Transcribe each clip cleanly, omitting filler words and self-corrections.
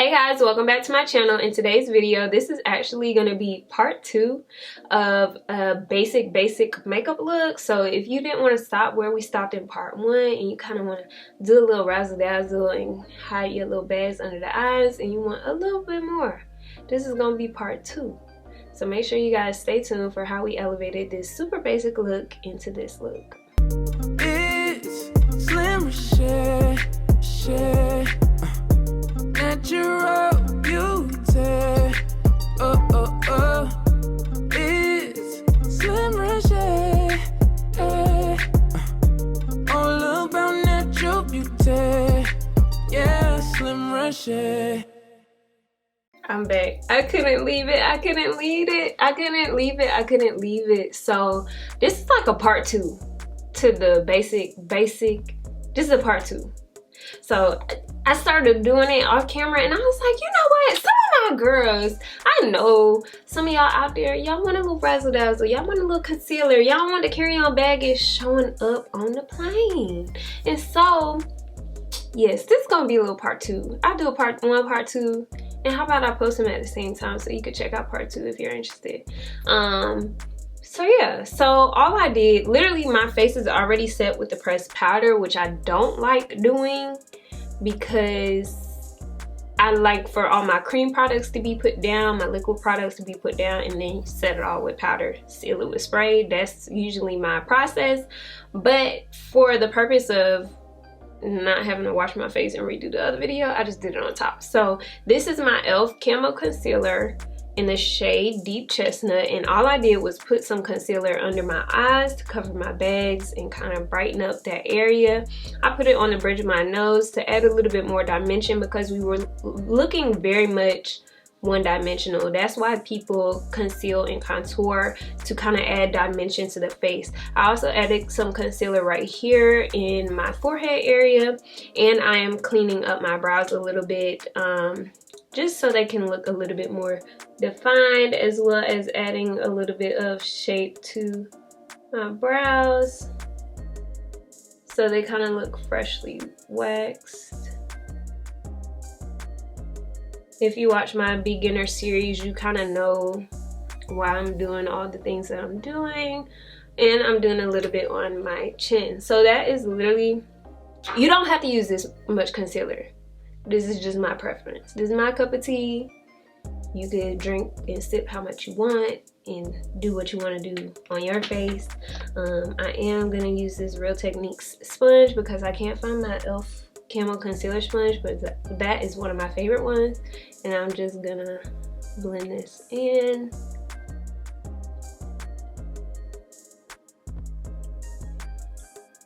Hey guys, welcome back to my channel. In today's video, this is actually going to be part 2 of a basic makeup look. So if you didn't want to stop where we stopped in part 1 and you kind of want to do a little razzle dazzle and hide your little bags under the eyes and you want a little bit more, this is going to be part 2. So make sure you guys stay tuned for how we elevated this super basic look into this look. It's Slim Reshae, natural beauty. It's Slim Reshae, all about natural beauty. Yeah, Slim Reshae. I'm back. I couldn't leave it. So this is like a part 2 to the basic. This is a part 2. So I started doing it off camera and I was like, you know what? Some of my girls, I know some of y'all out there, y'all want a little razzle dazzle, y'all want a little concealer, y'all want the carry-on baggage showing up on the plane. And so, yes, this is gonna be a little part 2. I'll do a part 1, part 2. And how about I post them at the same time so you could check out part 2 if you're interested. So yeah, so all I did, literally my face is already set with the pressed powder, which I don't like doing because I like for all my cream products to be put down, my liquid products to be put down, and then set it all with powder, seal it with spray. That's usually my process. But for the purpose of not having to wash my face and redo the other video, I just did it on top. So this is my e.l.f. Camo Concealer in the shade Deep Chestnut, and all I did was put some concealer under my eyes to cover my bags and kind of brighten up that area. I put it on the bridge of my nose to add a little bit more dimension because we were looking very much one-dimensional. That's why people conceal and contour, to kind of add dimension to the face. I also added some concealer right here in my forehead area, and I am cleaning up my brows a little bit just so they can look a little bit more defined, as well as adding a little bit of shape to my brows so they kind of look freshly waxed. If you watch my beginner series, you kind of know why I'm doing all the things that I'm doing. And I'm doing a little bit on my chin. So that is literally, you don't have to use this much concealer. This is just my preference. This is my cup of tea. You could drink and sip how much you want and do what you want to do on your face. I am going to use this Real Techniques sponge because I can't find my e.l.f. Camo Concealer sponge, but that is one of my favorite ones. And I'm just going to blend this in.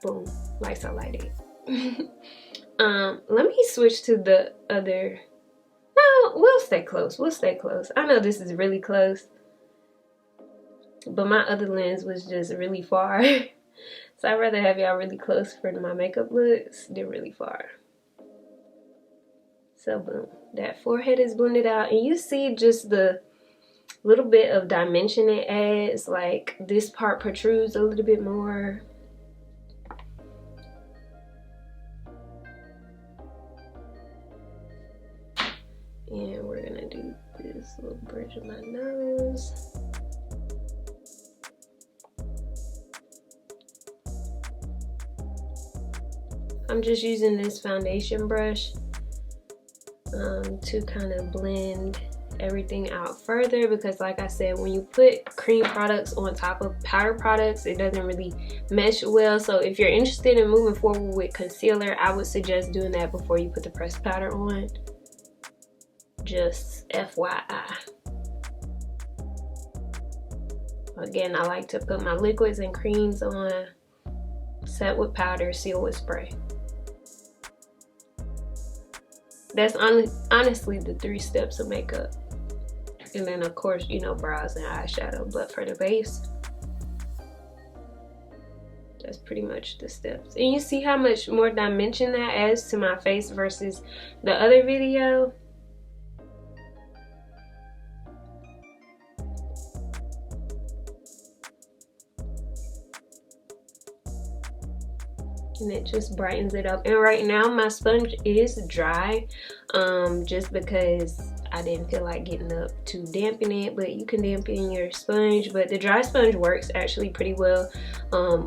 Boom. Like so, like it. Let me switch to the other. No, we'll stay close. I know this is really close, but my other lens was just really far. So I'd rather have y'all really close for my makeup looks than really far. So boom, that forehead is blended out, and you see just the little bit of dimension it adds. Like this part protrudes a little bit more. And we're gonna do this little bridge of my nose. I'm just using this foundation brush to kind of blend everything out further, because like I said, when you put cream products on top of powder products, it doesn't really mesh well. So if you're interested in moving forward with concealer, I would suggest doing that before you put the pressed powder on. Just FYI. Again, I like to put my liquids and creams on, set with powder, seal with spray. That's honestly the 3 steps of makeup. And then of course, you know, brows and eyeshadow. But for the base, that's pretty much the steps. And you see how much more dimension that adds to my face versus the other video. and it just brightens it up. And right now my sponge is dry, just because I didn't feel like getting up to dampen it, but you can dampen your sponge. But the dry sponge works actually pretty well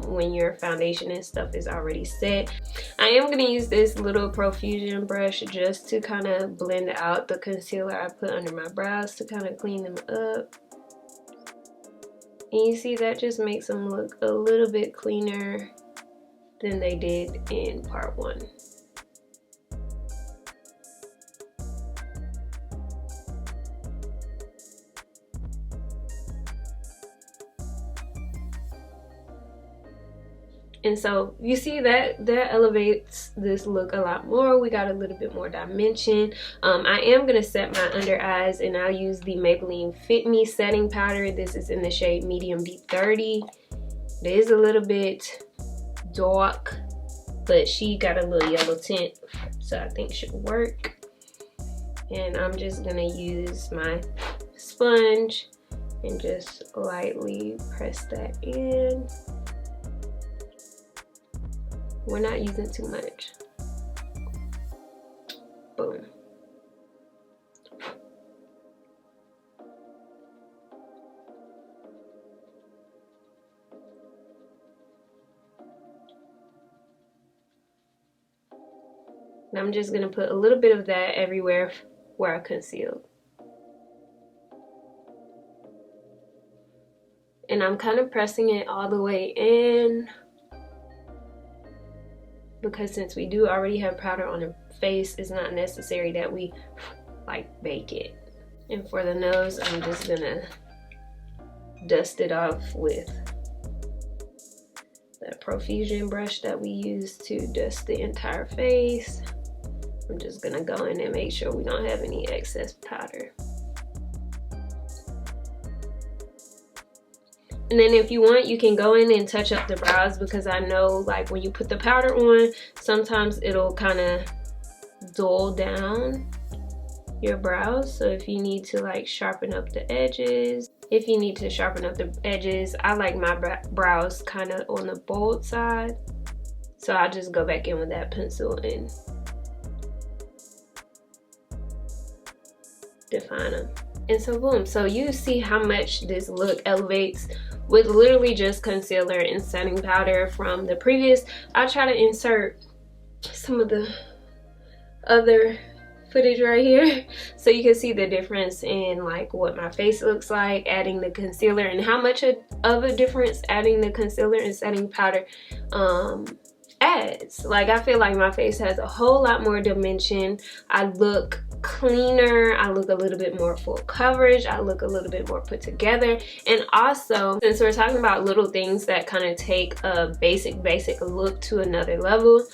when your foundation and stuff is already set. I am going to use this little profusion brush just to kind of blend out the concealer I put under my brows to kind of clean them up. And you see that just makes them look a little bit cleaner than they did in part 1. And so you see that elevates this look a lot more. We got a little bit more dimension. I am going to set my under eyes, and I'll use the Maybelline Fit Me setting powder. This is in the shade Medium B30. It is a little bit dark, but she got a little yellow tint, so I think should work. And I'm just going to use my sponge and just lightly press that in. We're not using too much. Boom. And I'm just gonna put a little bit of that everywhere where I concealed. And I'm kind of pressing it all the way in, because since we do already have powder on the face, it's not necessary that we like bake it. And for the nose, I'm just gonna dust it off with that profusion brush that we use to dust the entire face. I'm just gonna go in and make sure we don't have any excess powder. And then if you want, you can go in and touch up the brows, because I know like when you put the powder on, sometimes it'll kind of dull down your brows. So if you need to like sharpen up the edges, I like my brows kind of on the bold side. So I'll just go back in with that pencil and define them. And so boom, so you see how much this look elevates with literally just concealer and setting powder from the previous. I'll try to insert some of the other footage right here so you can see the difference in like what my face looks like adding the concealer, and how much of a difference adding the concealer and setting powder adds. Like I feel like my face has a whole lot more dimension. I look cleaner, I look a little bit more full coverage, I look a little bit more put together. And also, since we're talking about little things that kind of take a basic look to another level,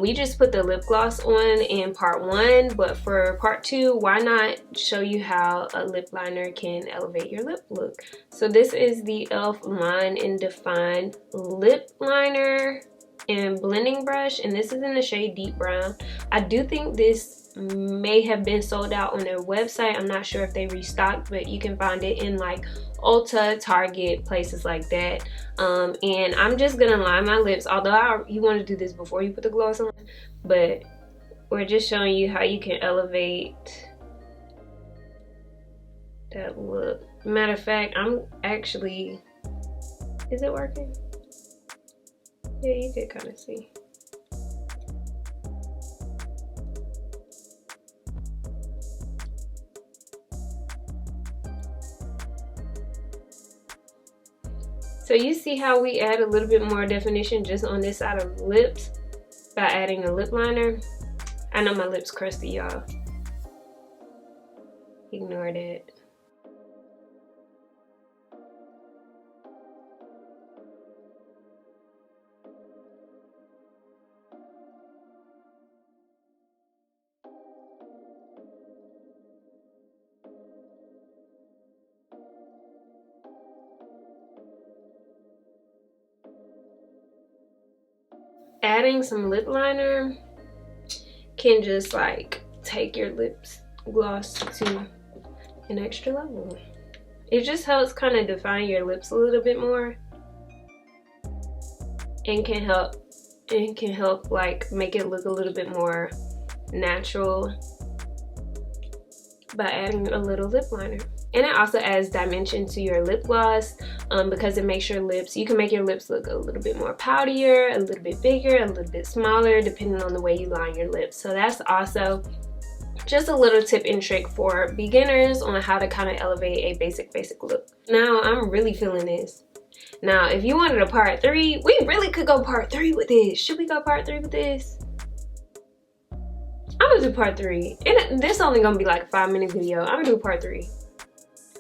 we just put the lip gloss on in part 1, but for part 2, why not show you how a lip liner can elevate your lip look. So this is the e.l.f. Line and Define lip liner and blending brush, and this is in the shade Deep Brown. I do think this may have been sold out on their website. I'm not sure if they restocked, but you can find it in like Ulta, Target, places like that. And I'm just gonna line my lips, although you want to do this before you put the gloss on, but we're just showing you how you can elevate that look. Matter of fact, I'm actually, is it working? Yeah, you can kind of see. So you see how we add a little bit more definition just on this side of the lips by adding a lip liner. I know my lips crusty, y'all. Ignore that. Adding some lip liner can just like take your lips gloss to an extra level. It just helps kind of define your lips a little bit more and can help and can help like make it look a little bit more natural by adding a little lip liner. And it also adds dimension to your lip gloss because it makes your lips, you can make your lips look a little bit more powderier, a little bit bigger, a little bit smaller, depending on the way you line your lips. So that's also just a little tip and trick for beginners on how to kind of elevate a basic look. Now I'm really feeling this. Now if you wanted a part 3, we really could go part 3 with this. Should we go part 3 with this? I'm gonna do part 3. And this only gonna be like a 5-minute video. I'm gonna do part 3.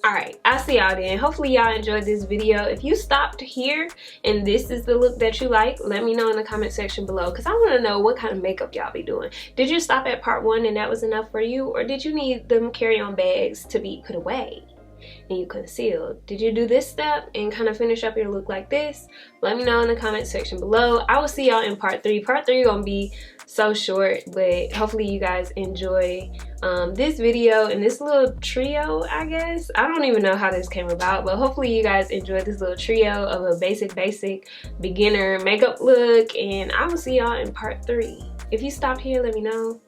Alright, I'll see y'all then. Hopefully y'all enjoyed this video. If you stopped here and this is the look that you like, let me know in the comment section below, because I want to know what kind of makeup y'all be doing. Did you stop at part 1 and that was enough for you, or did you need them carry-on bags to be put away and you concealed? Did you do this step and kind of finish up your look like this? Let me know in the comment section below. I will see y'all in part 3. Part 3 gonna be so short, but hopefully you guys enjoy this video and this little trio, I guess. I don't even know how this came about, but hopefully you guys enjoyed this little trio of a basic beginner makeup look, and I will see y'all in part 3. If you stopped here, let me know.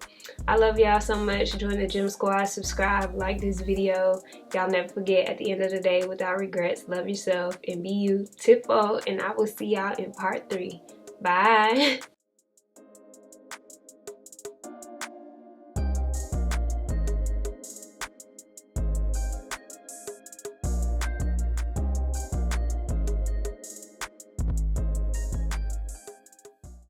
I love y'all so much. Join the gym squad, subscribe, like this video. Y'all never forget, at the end of the day, without regrets, love yourself and be you, Tifo, and I will see y'all in part 3. Bye.